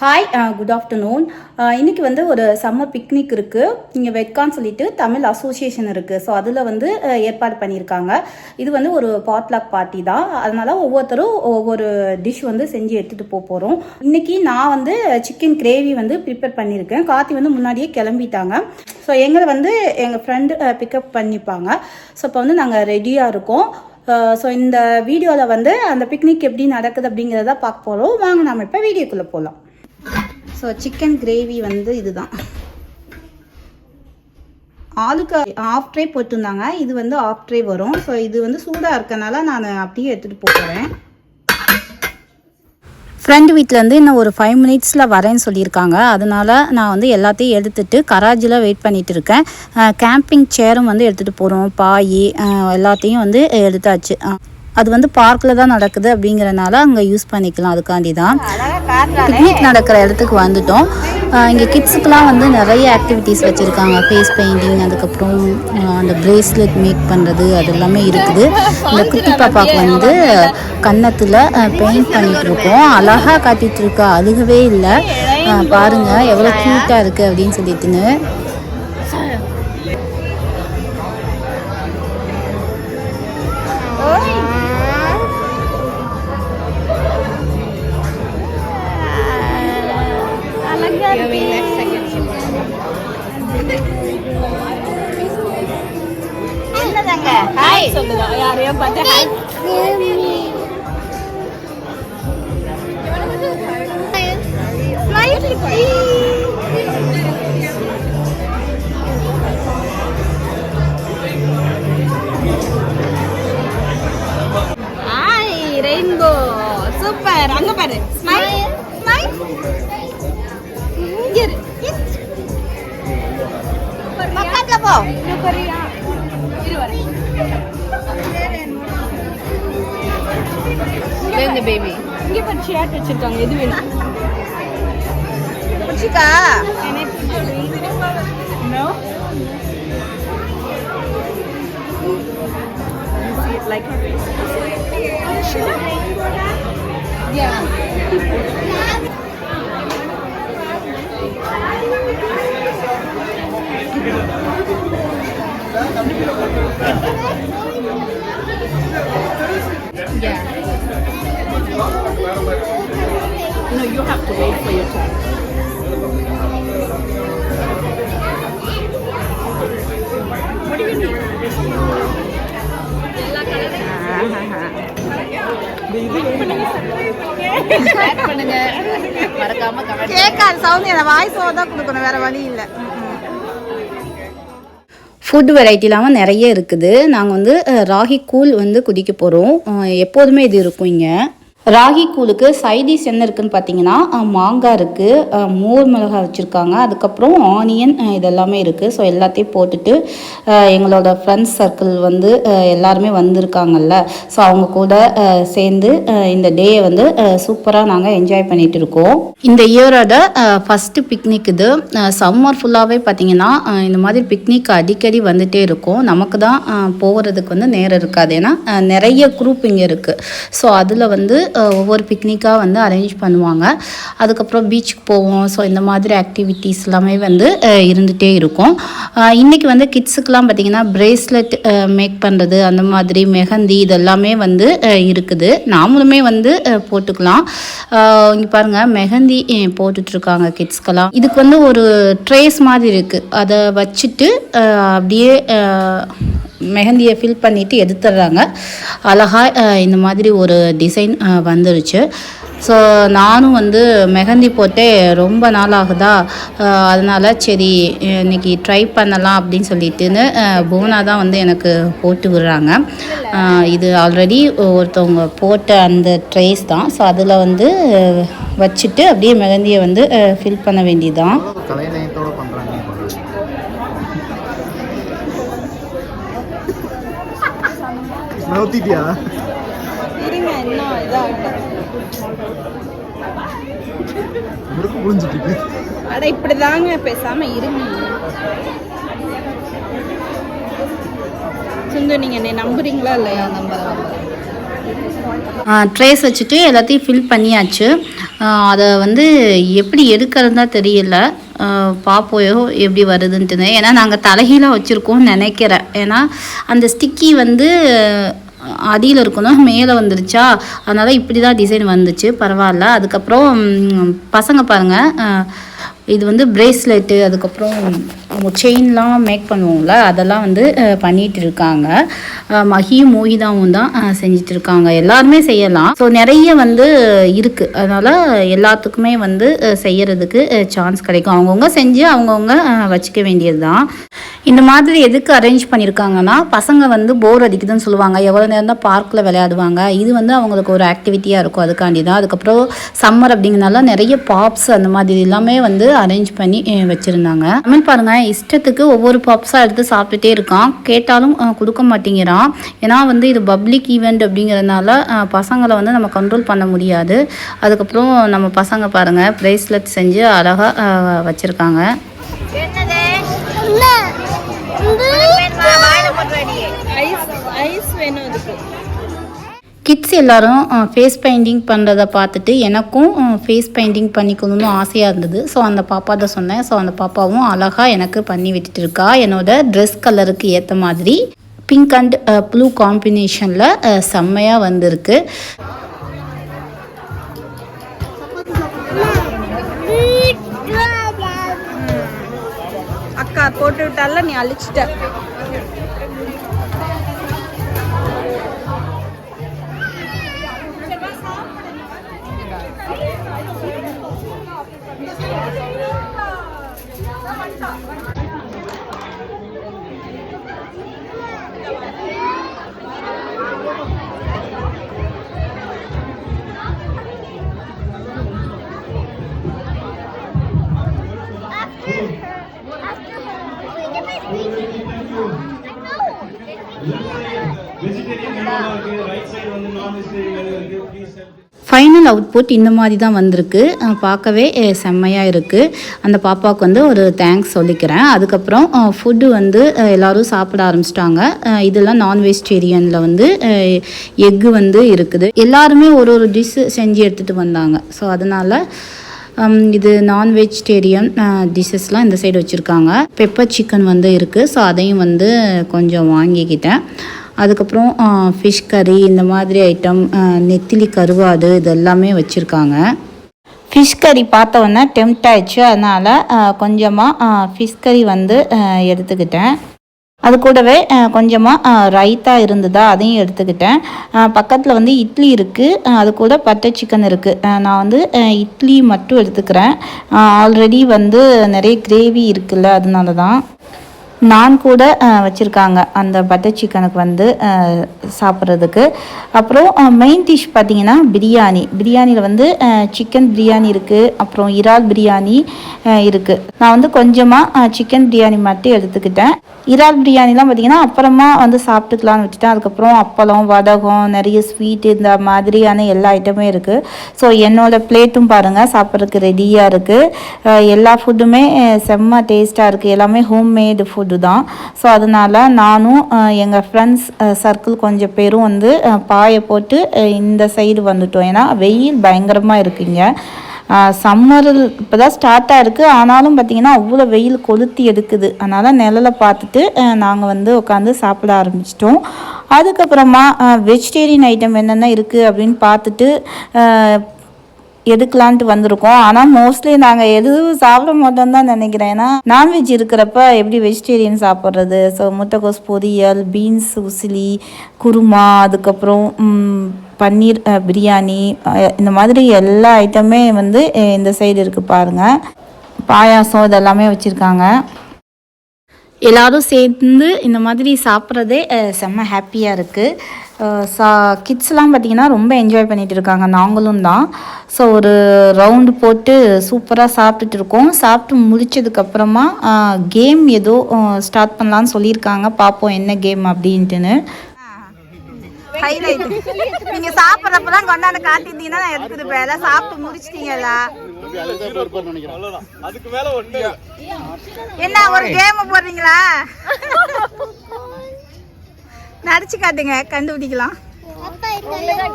Hi, good afternoon. இன்றைக்கி வந்து ஒரு சம்மர் பிக்னிக் இருக்குது. இங்கே வெட்கான்னு சொல்லிட்டு தமிழ் அசோசியேஷன் இருக்குது. ஸோ அதில் வந்து ஏற்பாடு பண்ணியிருக்காங்க. இது வந்து ஒரு பாட்லாக் பார்ட்டி தான். அதனால் ஒவ்வொருத்தரும் ஒவ்வொரு டிஷ் வந்து செஞ்சு எடுத்துகிட்டு போகிறோம். இன்றைக்கி நான் வந்து சிக்கன் கிரேவி வந்து ப்ரிப்பேர் பண்ணியிருக்கேன். கார்த்தி வந்து முன்னாடியே கிளம்பிட்டாங்க. ஸோ எங்களை வந்து எங்கள் ஃப்ரெண்டு பிக்கப் பண்ணிப்பாங்க. ஸோ இப்போ வந்து நாங்கள் ரெடியாக இருக்கோம். ஸோ இந்த வீடியோவில் வந்து அந்த பிக்னிக் எப்படி நடக்குது அப்படிங்கிறத பார்க்க போகிறோம். வாங்க நம்ம இப்போ வீடியோக்குள்ளே போகலாம். ஸோ சிக்கன் கிரேவி வந்து இதுதான். ஆளுக்கு ஆஃப் ட்ரே போட்டிருந்தாங்க. இது வந்து ஆஃப் ட்ரே வரும். ஸோ இது வந்து சூடாக இருக்கனால நான் அப்படியே எடுத்துகிட்டு போகிறேன். ஃப்ரெண்டு வீட்டிலேருந்து இன்னும் ஒரு 5 மினிட்ஸில் வரேன்னு சொல்லியிருக்காங்க. அதனால் நான் வந்து எல்லாத்தையும் எடுத்துகிட்டு கராஜில் வெயிட் பண்ணிகிட்டு இருக்கேன். கேம்பிங் சேரும் வந்து எடுத்துகிட்டு போகிறோம். பாய் எல்லாத்தையும் வந்து எடுத்தாச்சு. அது வந்து பார்க்கில் தான் நடக்குது அப்படிங்கிறனால அங்கே யூஸ் பண்ணிக்கலாம். அதுக்காண்டி தான் பிக்னிக் நடக்கிற இடத்துக்கு வந்துட்டோம். இங்கே கிட்ஸுக்கெலாம் வந்து நிறைய ஆக்டிவிட்டீஸ் வச்சுருக்காங்க. ஃபேஸ் பெயிண்டிங், அதுக்கப்புறம் அந்த ப்ரேஸ்லெட் மேக் பண்ணுறது, அது எல்லாமே இருக்குது. இந்த குட்டி பாப்பாவுக்கு வந்து கன்னத்தில் பெயிண்ட் பண்ணிகிட்ருக்கோம். அழகாக காட்டிகிட்ருக்கா, அழுகவே இல்லை. பாருங்கள் எவ்வளோ க்யூட்டாக இருக்குது அப்படின்னு சொல்லிட்டுன்னு. ஹாய் சொல்லுங்க, யாரையும் பார்த்து ஹாய். Hi rainbow, super. அங்க பாரு, ஸ்மைல் ஸ்மைல். இங்க இரு, பக்கத்துல போ. சூப்பரியா இரு வர. இந்த பேபி இங்க பாரு, ஷேட் வச்சிருக்காங்க. எது வேணும் புடிச்சிக்கா? No. See it like her face. Yeah. Yeah. No, you have to wait for your turn. What do you need? பண்ணுங்க, மறக்காம கமெண்ட். கேக்காது சவுண்ட், அந்த வாய்ஸ் தான் கொடுக்கணும், வேற வழி இல்லை. ஃபுட் வெரைட்டி இல்லாமல் நிறைய இருக்குது. நாங்கள் வந்து ராகி கூழ் வந்து குடிக்க போகிறோம். எப்போதுமே இது இருக்கும் இங்கே. ராகி கூழுக்கு சைடிஷ் என்ன இருக்குதுன்னு பார்த்தீங்கன்னா, மாங்காய் இருக்குது, மோர் மிளகாய் வச்சுருக்காங்க, அதுக்கப்புறம் ஆனியன், இதெல்லாமே இருக்குது. ஸோ எல்லாத்தையும் போட்டுட்டு எங்களோட ஃப்ரெண்ட்ஸ் சர்க்கிள் வந்து எல்லாருமே வந்திருக்காங்கல்ல, ஸோ அவங்க கூட சேர்ந்து இந்த டேயை வந்து சூப்பராக நாங்கள் என்ஜாய் பண்ணிகிட்டு இருக்கோம். இந்த இயரோட ஃபஸ்ட்டு பிக்னிக் இது. சம்மர் ஃபுல்லாகவே பார்த்திங்கன்னா இந்த மாதிரி பிக்னிக் அடிக்கடி வந்துகிட்டே இருக்கும். நமக்கு தான் போகிறதுக்கு வந்து நேரம் இருக்காது, ஏன்னா நிறைய குரூப் இங்கே இருக்குது. ஸோ அதில் வந்து ஒவ்வொரு பிக்னிக்காக வந்து அரேஞ்ச் பண்ணுவாங்க. அதுக்கப்புறம் பீச்சுக்கு போவோம். ஸோ இந்த மாதிரி ஆக்டிவிட்டீஸ் எல்லாமே வந்து இருந்துகிட்டே இருக்கும். இன்றைக்கி வந்து கிட்ஸுக்கெலாம் பார்த்திங்கன்னா ப்ரேஸ்லெட் மேக் பண்ணுறது, அந்த மாதிரி மெஹந்தி, இதெல்லாமே வந்து இருக்குது. நாமளுமே வந்து போட்டுக்கலாம். இங்கே பாருங்கள், மெஹந்தி போட்டுட்ருக்காங்க கிட்ஸ்க்கெல்லாம். இதுக்கு வந்து ஒரு ட்ரேஸ் மாதிரி இருக்குது. அதை வச்சுட்டு அப்படியே மெஹந்தியை ஃபில் பண்ணிவிட்டு எடுத்துடுறாங்க. அழகாக இந்த மாதிரி ஒரு டிசைன் வந்துருச்சு. ஸோ நானும் வந்து மெஹந்தி போட்டே ரொம்ப நாள் ஆகுதா, அதனால் சரி இன்றைக்கி ட்ரை பண்ணலாம் அப்படின்னு சொல்லிட்டுன்னு புவனா தான் வந்து எனக்கு போட்டு விடுறாங்க. இது ஆல்ரெடி ஒருத்தவங்க போட்ட அந்த ட்ரேஸ் தான். ஸோ அதில் வந்து வச்சுட்டு அப்படியே மெஹந்தியை வந்து ஃபில் பண்ண வேண்டியதுதான். நோத்திட்டியா? இருங்க, இன்னும் இதாகட்டும். புரிஞ்சுட்டு அட இப்படி தாங்க, பேசாம இருங்க. சிந்து, நீங்க என்னை நம்புறீங்களா இல்லையா? நம்புறேன். ட்ரேஸ் வச்சுட்டு எல்லாத்தையும் ஃபில் பண்ணியாச்சு. அதை வந்து எப்படி எடுக்கிறதா தெரியல, பார்ப்போயோ எப்படி வருதுன்ட்டுன்னு. ஏன்னா நாங்கள் தலைகீழாக வச்சுருக்கோம்னு நினைக்கிறேன். ஏன்னா அந்த ஸ்டிக்கி வந்து அடியில் இருக்கணும், மேலே வந்துருச்சா, அதனால் இப்படி தான் டிசைன் வந்துச்சு. பரவாயில்ல. அதுக்கப்புறம் பசங்க பாருங்கள், இது வந்து பிரேஸ்லெட்டு, அதுக்கப்புறம் செயின்லாம் மேக் பண்ணுவோம்ல, அதெல்லாம் வந்து பண்ணிகிட்டு இருக்காங்க. மகியும் மோகிதாவும் தான் செஞ்சிட்டு இருக்காங்க. எல்லாருமே செய்யலாம். ஸோ நிறைய வந்து இருக்குது. அதனால் எல்லாத்துக்குமே வந்து செய்யறதுக்கு சான்ஸ் கிடைக்கும். அவங்கவுங்க செஞ்சு அவங்கவுங்க வச்சுக்க வேண்டியது தான். இந்த மாதிரி எதுக்கு அரேஞ்ச் பண்ணியிருக்காங்கன்னா, பசங்க வந்து போர் அடிக்குதுன்னு சொல்லுவாங்க, எவ்வளோ நேரம் தான் பார்க்கில் விளையாடுவாங்க. இது வந்து அவங்களுக்கு ஒரு ஆக்டிவிட்டியாக இருக்கும், அதுக்காண்டி தான். அதுக்கப்புறம் சம்மர் அப்படிங்கிறனால நிறைய பாப்ஸ் அந்த மாதிரி எல்லாமே வந்து அரேஞ்ச் பண்ணி வச்சுருந்தாங்க. தமிழ் பாருங்கள், இஷ்டத்துக்கு ஒவ்வொரு பாப்ஸாக எடுத்து சாப்பிட்டுட்டே இருக்கான். கேட்டாலும் கொடுக்க மாட்டேங்கிறான். ஏன்னா வந்து இது பப்ளிக் ஈவெண்ட் அப்படிங்கிறதுனால பசங்களை வந்து நம்ம கண்ட்ரோல் பண்ண முடியாது. அதுக்கப்புறம் நம்ம பசங்க பாருங்கள், ப்ரேஸ்லெட் செஞ்சு அழகாக வச்சுருக்காங்க. கிட்ஸ் எல்லாரும் ஃபேஸ் பெயிண்டிங் பண்ணுறதை பார்த்துட்டு எனக்கும் ஃபேஸ் பெயிண்டிங் பண்ணிக்கணும்னு ஆசையாக இருந்தது. ஸோ அந்த பாப்பா தான் சொன்னேன். ஸோ அந்த பாப்பாவும் அழகாக எனக்கு பண்ணி விட்டுட்டு இருக்கா. என்னோட ட்ரெஸ் கலருக்கு ஏற்ற மாதிரி பிங்க் அண்ட் ப்ளூ காம்பினேஷனில் செம்மையாக வந்திருக்கு. அக்கா போட்டு விட்டால நீ அழிச்சிட்ட. ஃபைனல் அவுட்புட் இந்த மாதிரி தான் வந்திருக்கு. பார்க்கவே செம்மையாக இருக்குது. அந்த பாப்பாவுக்கு வந்து ஒரு தேங்க்ஸ் சொல்லிக்கிறேன். அதுக்கப்புறம் ஃபுட்டு வந்து எல்லோரும் சாப்பிட ஆரம்பிச்சிட்டாங்க. இதெல்லாம் நான் வெஜிடேரியனில் வந்து எக்கு வந்து இருக்குது. எல்லாருமே ஒரு ஒரு டிஷ் செஞ்சு எடுத்துகிட்டு வந்தாங்க. ஸோ அதனால் இது நான் வெஜிடேரியன் டிஷ்ஷஸ்லாம் இந்த சைடு வச்சுருக்காங்க. பெப்பர் சிக்கன் வந்து இருக்குது. ஸோ அதையும் வந்து கொஞ்சம் வாங்கிக்கிட்டேன். அதுக்கப்புறம் ஃபிஷ் கறி, இந்த மாதிரி ஐட்டம், நெத்திலி கருவாடு, இது எல்லாமே வச்சுருக்காங்க. ஃபிஷ் கறி பார்த்தோன்னே டெம்ட் ஆயிடுச்சு. அதனால் கொஞ்சமாக ஃபிஷ் கறி வந்து எடுத்துக்கிட்டேன். அது கூடவே கொஞ்சமாக ரைத்தா இருந்ததா, அதையும் எடுத்துக்கிட்டேன். பக்கத்தில் வந்து இட்லி இருக்குது, அது கூட பட்டர் சிக்கன் இருக்குது. நான் வந்து இட்லி மட்டும் எடுத்துக்கிறேன். ஆல்ரெடி வந்து நிறைய கிரேவி இருக்குல்ல, அதனால தான். நான் கூட வச்சுருக்காங்க அந்த பட்டர் சிக்கனுக்கு வந்து சாப்பிட்றதுக்கு. அப்புறம் மெயின் டிஷ் பார்த்திங்கன்னா பிரியாணியில் வந்து சிக்கன் பிரியாணி இருக்குது, அப்புறம் இறால் பிரியாணி இருக்குது. நான் வந்து கொஞ்சமாக சிக்கன் பிரியாணி மட்டும் எடுத்துக்கிட்டேன். இறால் பிரியாணிலாம் பார்த்திங்கன்னா அப்புறமா வந்து சாப்பிட்டுக்கலான்னு வச்சுட்டேன். அதுக்கப்புறம் அப்பளம், வடகம், நிறைய ஸ்வீட், இந்த மாதிரியான எல்லா ஐட்டமே இருக்குது. ஸோ என்னோடய பிளேட்டும் பாருங்கள் சாப்பிட்றதுக்கு ரெடியாக இருக்குது. எல்லா ஃபுட்டுமே செம்ம டேஸ்ட்டாக இருக்குது. எல்லாமே ஹோம்மேடு ஃபுட்டு தான். ஸோ அதனால் நானும் எங்கள் ஃப்ரெண்ட்ஸ் சர்க்கிள் கொஞ்சம் பேரும் வந்து பாயை போட்டு இந்த சைடு வந்துட்டோம். ஏன்னா வெயில் பயங்கரமாக இருக்குங்க. சம்மர் இப்போ தான் ஸ்டார்ட் ஆகிருக்கு. ஆனாலும் பார்த்திங்கன்னா அவ்வளோ வெயில் கொளுத்தி எடுக்குது. அதனால் நிழலை பார்த்துட்டு நாங்கள் வந்து உட்காந்து சாப்பிட ஆரம்பிச்சிட்டோம். அதுக்கப்புறமா வெஜிடேரியன் ஐட்டம் என்னென்ன இருக்குது அப்படின்னு பார்த்துட்டு எடுக்கலான்ட்டு வந்திருக்கோம். ஆனால் மோஸ்ட்லி நாங்கள் எதுவும் சாப்பிட மாட்டோம் தான் நினைக்கிறேன். ஏன்னா நான்வெஜ் இருக்கிறப்ப எப்படி வெஜிடேரியன் சாப்பிட்றது? ஸோ முட்டைக்கோஸ் பொரியல், பீன்ஸ் உசிலி, குருமா, அதுக்கப்புறம் பன்னீர் பிரியாணி, இந்த மாதிரி எல்லா ஐட்டமே வந்து இந்த சைடு இருக்குது பாருங்கள். பாயாசம் இதெல்லாமே வச்சுருக்காங்க. எல்லோரும் சேர்ந்து இந்த மாதிரி சாப்பிட்றதே செம்ம ஹாப்பியாக இருக்குது. கிட்ஸ்லாம் பார்த்திங்கன்னா ரொம்ப என்ஜாய் பண்ணிகிட்டு இருக்காங்க, நாங்களும் தான். ஸோ ஒரு ரவுண்டு போட்டு சூப்பராக சாப்பிட்டுட்டு இருக்கோம். சாப்பிட்டு முடிச்சதுக்கப்புறமா கேம் ஏதோ ஸ்டார்ட் பண்ணலான்னு சொல்லியிருக்காங்க. பார்ப்போம் என்ன கேம் அப்படின்ட்டுன்னு. ஹைலைட் நீங்க சாப்பிட்றப்பதான் கொண்டாந்து காட்டிட்டீங்கன்னா நான் எடுத்துருப்பேன். எல்லாம் சாப்பிட்டு முடிச்சிட்டீங்களா? என்ன ஒரு கேம் போடுறீங்களா? நடிச்சு காட்டுங்க, கண்டுபிடிக்கலாம்.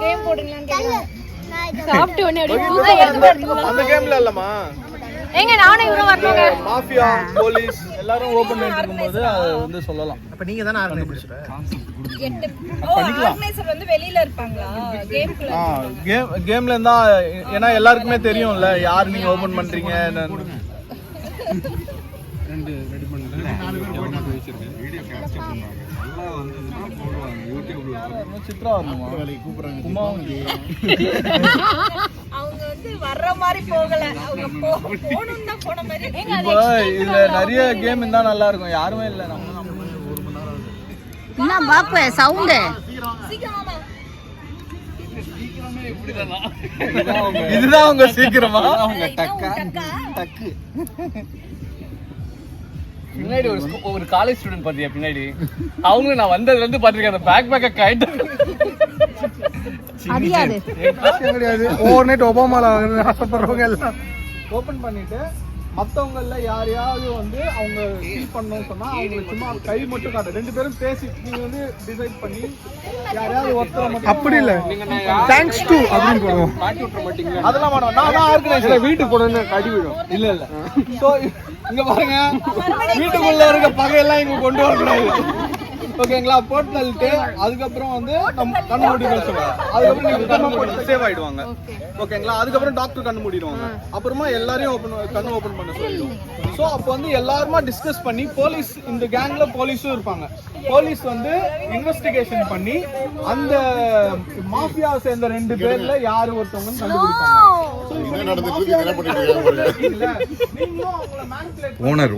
கேம் போடுங்களான்னு சாப்பிட்டு உடனே அந்த கேம்ல இல்லம்மா ஏங்க நானும் இவரும் வரணுங்க. மாஃபியா போலீஸ் எல்லாரும் ஓபன் பண்ணிட்டு இருக்கும்போது அது வந்து சொல்லலாம். அப்ப நீங்க தான ஆர்கனைசர். ஆர்கனைசர் வந்து வெளியில இருப்பாங்களா கேம்க்குள்ள? கேம்ல இருந்தா ஏன்னா எல்லாருக்குமே தெரியும்ல யார் நீங்க ஓபன் பண்றீங்க. ரெண்டு ரெடி பண்ணிட்டேன். 4 பேர் வச்சிருக்கேன். வீடியோ கேப்சர் பண்ணுவாங்க. நல்லா வந்து போடுவாங்க யூடியூப்ல. சித்ரா வரணுமா? வேலைக்கு கூப்பிடுறாங்க. குமாவும் அவங்க வந்து வர்ற மாதிரி போகல. அவங்க போணும்னா போன மாதிரி. இப்போ இதுல நிறைய கேம் இருந்தா நல்லா இருக்கும். யாருமே இல்ல. நம்ம 1 மணி நேரம் ஆகுது. என்ன பாப்பு சவுண்ட் சீக்கிரமா இதுதான் அவங்க சீக்கிரமா அவங்க டக்கு பின்னாடி ஒரு காலேஜ் ஸ்டூடெண்ட் பாத்தியா பின்னாடி அவங்க நான் வந்ததுல இருந்து பாத்துருக்கேன். அந்த பேக் கைட்டு அதியாது கிடையாது. ஓவர் நைட் ஒபாமால ஆசைப்படுறவங்க எல்லாம் ஓபன் பண்ணிட்டு மத்தவங்கல யாரையாவது வந்து அவங்க ஃபீல் பண்ணணும்னு சொன்னா அவங்க சும்மா கை மட்டும் காட்டு. 2 பேரும் பேசி நீங்க வந்து டிசைட் பண்ணி யாரையாவது ஒருத்தர மட்டும் அப்படி இல்ல தேங்க்ஸ் டு அப்படினு போடுவோம். மாட்டி விட்டுற மாட்டீங்க அதெல்லாம் மாட்டோம். நான் ஆர்கனைசர் வீட்டுக்கு போறேன்னு கட்டி விடுவோம். இல்ல சோ இங்க பாருங்க வீட்டுக்குள்ள இருக்க பகையெல்லாம் இங்க கொண்டு வரக்கூடாது. ஓகேங்களா? போட்டு தள்ளிட்டு அதுக்கப்புறம் வந்து நம்ம கண்ணு மூடி பேசுவாங்க. அதுக்கப்புறம் நீங்க கண்ணு மூடி சேவ் ஆயிடுவாங்க. ஓகேங்களா? அதுக்கப்புறம் டாக்டர் கண்ணு மூடிடுவாங்க. அப்புறமா எல்லாரையும் கண்ணு ஓபன் பண்ண சொல்லிடுவோம். ஸோ அப்போ வந்து எல்லாருமா டிஸ்கஸ் பண்ணி போலீஸ் இந்த கேங்ல போலீஸும் இருப்பாங்க. போலீஸ் வந்து இன்வெஸ்டிகேஷன் பண்ணி அந்த மாஃபியாவை சேர்ந்த 2 பேர்ல யாரு ஒருத்தவங்க கண்டுபிடிப்பாங்க. ஓனர்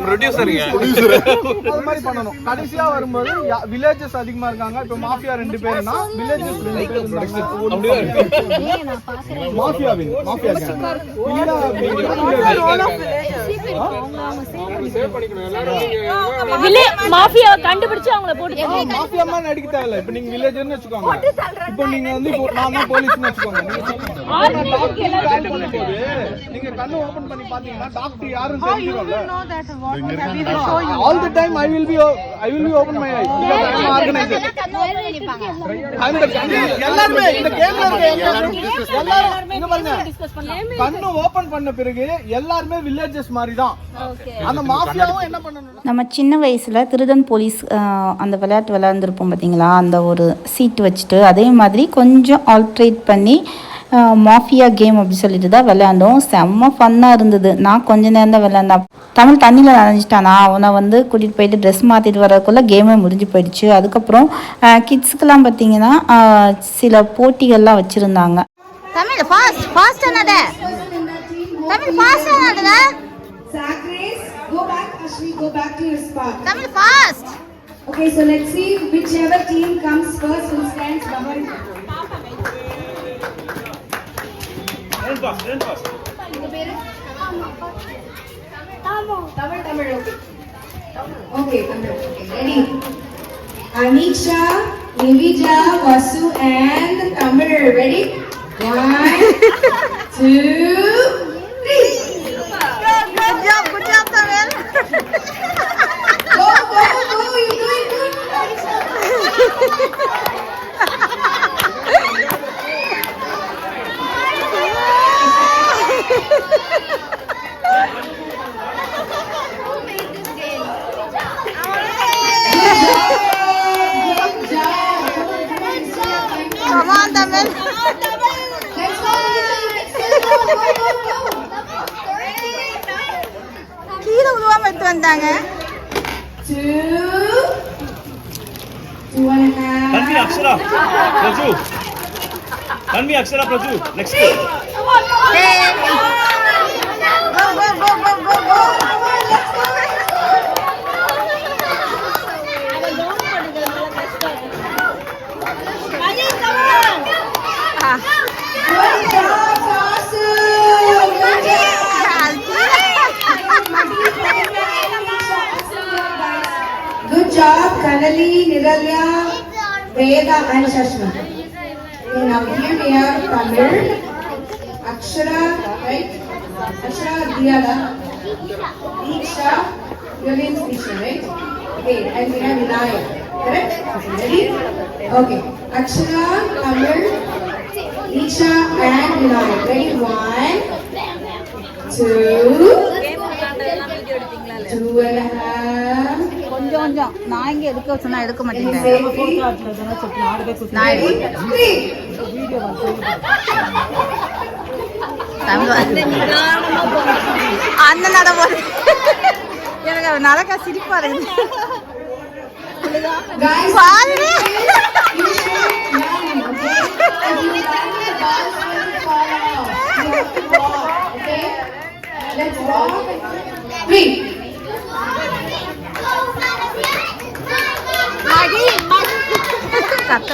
ப்ரொடியூசர் அது மாதிரி பண்ணணும். கடைசியா வரும்போது வில்லேஜஸ் அதிகமா இருக்காங்க. இப்ப மாஃபியா 2 பேர்னா வில்லேஜஸ் 2 பேர் மாஃபியா கண்டுபிடிச்சு அவங்கள போட்டு மாஃபியா மாதிரி நடிக்க தேவையில்ல. இப்ப நீங்க வில்லேஜர்னு வச்சுக்கோங்க. இப்போ நீங்க வந்து நான் தான் போலீஸ்னு வச்சுக்கோங்க. நீங்க கண்ணு ஓபன் பண்ணி பாத்தீங்கன்னா டாக்டர் யாரும் தெரிஞ்சிரும்ல. All the time I will be open my eyes because I am organizer. எல்லாரும் இந்த கேம்ல இருக்க எல்லாரும் இங்க பாருங்க. கண்ணு ஓபன் பண்ண பிறகு எல்லாரும் வில்லேஜஸ் மாதிரி தான். அந்த மாஃபியாவும் என்ன பண்ணனும்? நம்ம சின்ன வயசில் திருடன் போலீஸ் அந்த விளையாட்டு விளையாண்டுருப்போம் பார்த்தீங்களா? அந்த ஒரு சீட் வச்சுட்டு அதே மாதிரி கொஞ்சம் ஆல்ட்ரேட் பண்ணி மாஃபியா கேம் அப்படி சொல்லிட்டு தான் விளையாண்டோம். செம்ம ஃபன்னாக இருந்தது. நான் கொஞ்ச நேரம் தான் விளையாண்டேன். தமிழ் தண்ணியில் நனைஞ்சிட்டானா அவனை வந்து கூட்டிகிட்டு போயிட்டு ட்ரெஸ் மாற்றிட்டு வரக்குள்ளே கேமே முடிஞ்சு போயிடுச்சு. அதுக்கப்புறம் கிட்ஸுக்கெல்லாம் பார்த்தீங்கன்னா சில போட்டிகள்லாம் வச்சுருந்தாங்க. தமிழ் ஃபாஸ்ட் என்னடா தமிழ் ஃபாஸ்ட் என்னடா Zacharias, go back. Ashmi, go back to your spot. Tamil fast. Okay, so let's see whichever team comes first will stand behind. Tamil, okay. Okay, Tamil, okay. Ready? Anisha, Nivija, Vasu, and Tamil. Ready? 1, 2, 3. Good job, Tamil. Go, you're doing good. Come on, Tamil. Let's go. கீழே உருவாம எடுத்து வந்தாங்க. 2, 2.5. Tanvi Akshara Praju Tanvi Akshara Praju next Hey. Go. Good job, Vasu. Good job. Good job, Kanali, Niralya, Veda, and Shashma. Okay, now here we have Tamil, Akshara, right? Akshara, Diyala, Diksha, your name's Disha, right? Okay, and we have Vinaya, correct? Okay, ready? Okay. Akshara, Kamil, Isha, and Vinay. Ready? 1, 2, 2.5. கொஞ்சம் கொஞ்சம் நான் இங்க எடுக்க சொன்னா எடுக்க மாட்டேங்கிறேன். Safety. நான் எடுக்கிறேன். 3. அந்த நட போது எனக்கு நடக்க சிரிப்பா இருக்குது. Guys, பாரு. you should run, okay? If you run, the ball is going to fall off. You have to walk, okay? Let's walk. 3. கத்த.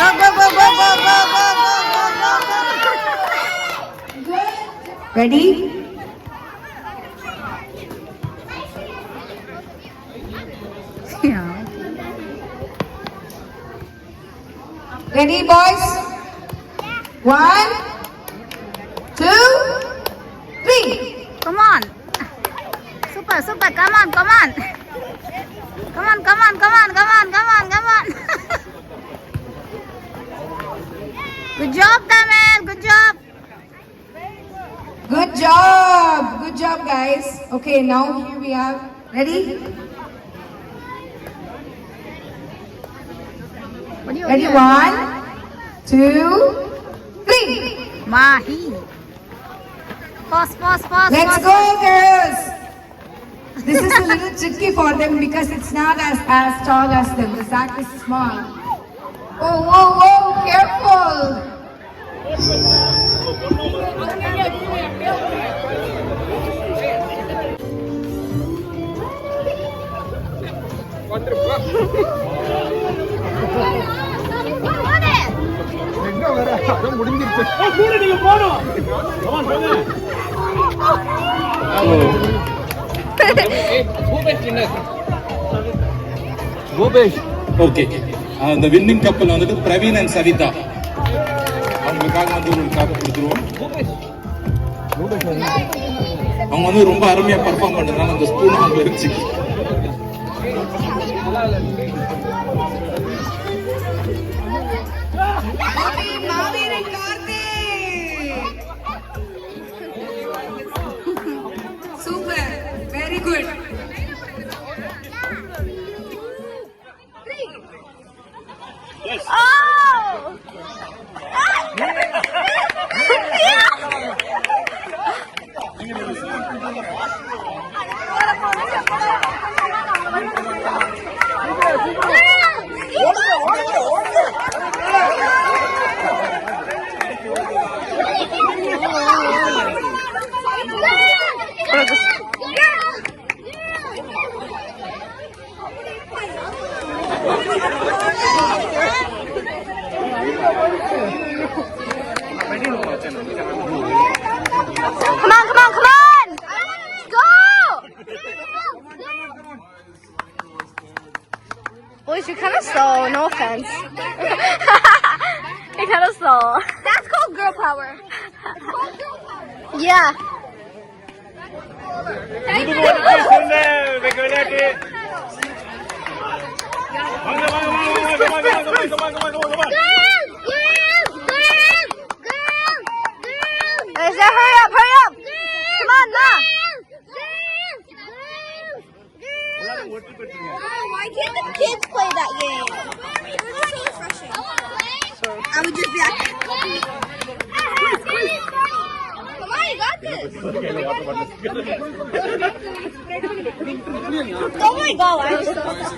Go go go go go go go go go go. Ready? Ready, boys? 1, 2, 3. Come on. Super, super. Come on, come on. Come on, come on, come on, come on, come on, come on. Good job, Tamil. Good job. Good job. Good job, guys. Okay, now here we have. Ready? Ready? 1, 2, 3. Mahi. Pause, pause, pause. Let's pause. go, girls. This is a little tricky for them because it's not as tall as them. The sack is small. Oh, whoa, whoa, careful. எங்க வர அதான் முடிஞ்சிருச்சு. Bhupesh okay அந்த winning கப்பல் வந்துட்டு Praveen and Savitha அவங்களுக்காக வந்து ஒரு காப்பு கொடுத்துருவோம். அவங்க வந்து ரொம்ப அருமையா பர்ஃபார்ம் பண்றதுனால அந்த ஸ்பூன் அவங்க இருந்துச்சு. Super. Very good. Come on, come on, come on! Go! Boys, you're kind of slow, no offense. You're kind of slow. That's called girl power. Yeah. Hurry up, hurry up! Come on, Ma! Why can't the kids play that game? It's so refreshing. I would just be like, come on, you got this. Oh my god, I was so fast.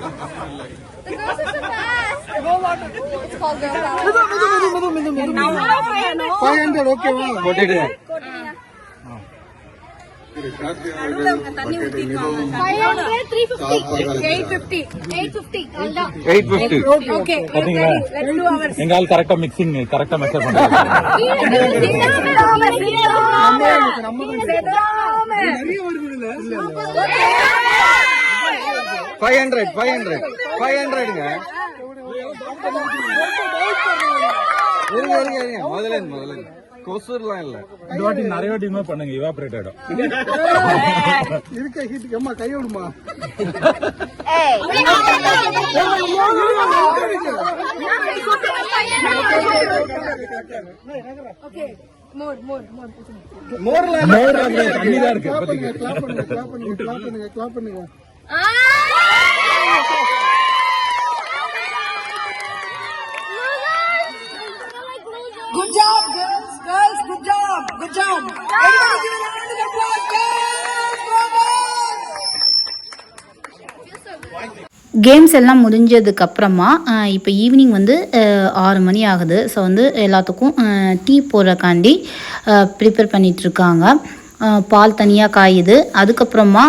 The girls are so fast. It's called girl power. 500 ஓகேவா? போட்டுடு. தண்ணி ஊத்திருக்காங்க. 500, 350, 850. 850. Okay. பாத்தீங்களா? எங்க ஆள் கரெக்டா mixing கரெக்டா measure பண்றாங்க. நிறைய வருது இல்ல? 500ங்க. இருங்க முதல்ல கொசுலாம் இல்ல. இந்த வாட்டி நிறைய வாட்டி பண்ணுங்க, இவாபரேட் ஆயிடும். இருக்க ஹீட்டுக்கு அம்மா கை விடுமா. தண்ணிதான் இருக்கு. கிளாப் பண்ணுங்க. Good job, girls. Girls, good job. Good job. Everybody give a round of applause. Girls, games எல்லாம் முடிஞ்சதுக்கப்புறமா இப்போ ஈவினிங் வந்து 6 மணி ஆகுது. ஸோ வந்து எல்லாத்துக்கும் டீ போடுறக்காண்டி ப்ரிப்பேர் பண்ணிகிட்ருக்காங்க. பால் தனியாக காயுது. அதுக்கப்புறமா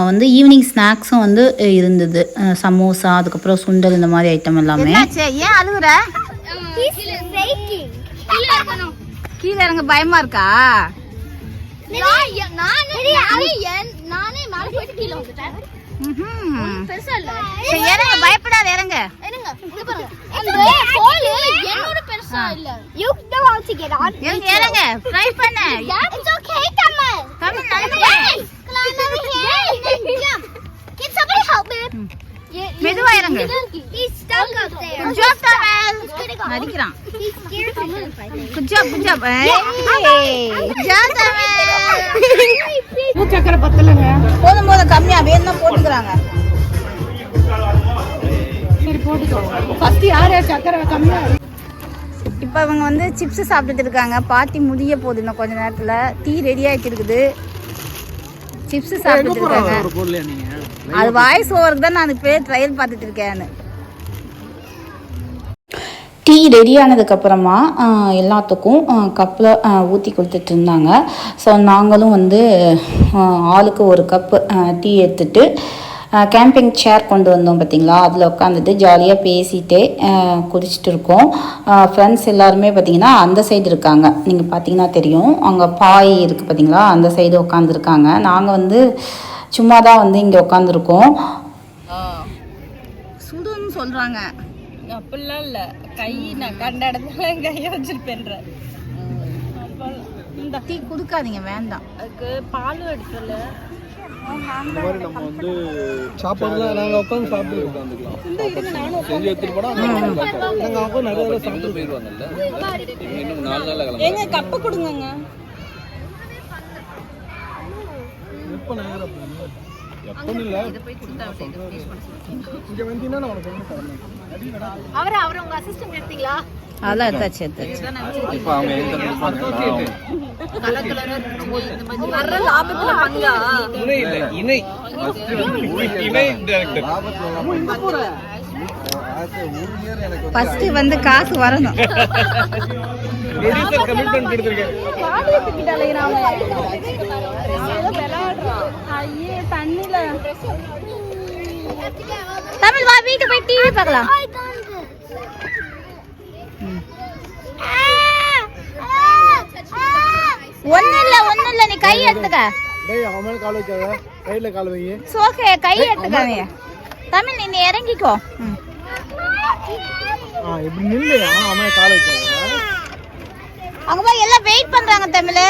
வந்து ஈவினிங் ஸ்நாக்ஸும் வந்து இருந்தது. சமோசா, அதுக்கப்புறம் சுண்டல், இந்த மாதிரி ஐட்டம் எல்லாமே. ஏன் அழுகுற? கீழே இறங்க பயமா இருக்கா? இறங்க, பயப்படாத, இறங்க. இறங்க, ட்ரை பண்ணு. மெதுவா இறங்க. நடிக்கிறான். சக்கரை பத்தலங்க. போதும் போதும், கம்மியா வேணும் போட்டுக்கிறாங்க. இப்போ அவங்க வந்து சிப்ஸ் சாப்பிட்டுட்டு இருக்காங்க. பார்ட்டி முடிய போகுது இன்னும் கொஞ்ச நேரத்தில். டீ ரெடி ஆகிட்டு இருக்குது. சிப்ஸ் சாப்பிட்டுட்டு இருக்காங்க. அது வாய்ஸ் ஓவருக்கு தான் நான் இப்போ ட்ரையல் பார்த்துட்டு இருக்கேன். டீ ரெடி ஆனதுக்கப்புறமா எல்லாத்துக்கும் கப்பில் ஊற்றி கொடுத்துட்டு இருந்தாங்க. ஸோ நாங்களும் வந்து ஆளுக்கு ஒரு கப்பு டீ எடுத்துகிட்டு கேம்பிங் சேர் கொண்டு வந்தோம் பார்த்திங்களா, அதில் உட்காந்துட்டு ஜாலியாக பேசிகிட்டே குடிச்சிட்டு இருக்கோம். ஃப்ரெண்ட்ஸ் எல்லாருமே பார்த்திங்கன்னா அந்த சைடு இருக்காங்க. நீங்கள் பார்த்தீங்கன்னா தெரியும், அங்கே பாய் இருக்குது பார்த்திங்களா, அந்த சைடு உட்காந்துருக்காங்க. நாங்கள் வந்து சும்மா தான் வந்து இங்கே உட்காந்துருக்கோம். சுடுன்னு சொல்கிறாங்க. அப்படிலாம் இல்ல, கை நான் கண்ட இடத்துல கைய வச்சிருப்பேன்ற. இந்த டீ கொடுக்காதீங்க, வேண்டாம். அதுக்கு பாலும் எடுக்கல. இந்த மாதிரி நம்ம வந்து சாப்பாடுலாம் நாங்கள் உட்காந்து சாப்பிட்டு உட்காந்துக்கலாம். செஞ்சு எடுத்துட்டு போனா நாங்கள் உட்காந்து நிறைய சாப்பிட்டு போயிடுவாங்கல்ல. இன்னும் 4 நாள் ஆகலாம். எங்க கப்பு கொடுங்க. எப்போ நேரம் எப்போ இல்லை இங்கே வந்தீங்கன்னா நான் உனக்கு வந்து தரேன். அவர் உங்க அசிஸ்டன்ட் எடுத்தீங்களா? அதெல்லாம் எடுத்தாச்சு எடுத்தாச்சு. வர்ற லாபத்துல பங்கா இணை ஃபர்ஸ்ட் வந்து காசு வரணும். கமிட்மெண்ட் கொடுத்துருக்கேன். தமிழ் வா, வீட்டு போய் டிவி பார்க்கலாம். ஒண்ணு இல்ல நீ கை எடுத்துக்க. டேய் அவன் மேல கால் வைக்காத, கையில கால் வை. சோகே கை எடுத்துக்க. தமிழ் நீ இறங்கிக்கோ. இப்படி நில்லு, அவன் மேல கால் வைக்காத. அங்க போய் எல்லாம் வெயிட் பண்றாங்க தமிழ்.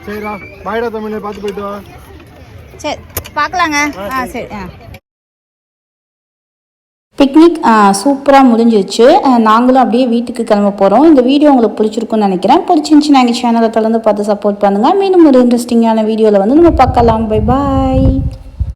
சரிடா, பாய்டா தமிழ், பார்த்து போயிட்டு வா. சரி பார்க்கலாங்க. சரி. பிக்னிக் சூப்பராக முடிஞ்சிச்சு. நாங்களும் அப்படியே வீட்டுக்கு கிளம்ப போகிறோம். இந்த வீடியோ உங்களுக்கு பிடிச்சிருக்குன்னு நினைக்கிறேன். பிடிச்சிருந்துச்சுன்னா எங்கள் சேனலை தொடர்ந்து பார்த்து சப்போர்ட் பண்ணுங்கள். மீண்டும் ஒரு இன்ட்ரெஸ்டிங்கான வீடியோவில் வந்து நம்ம பார்க்கலாம். Bye bye.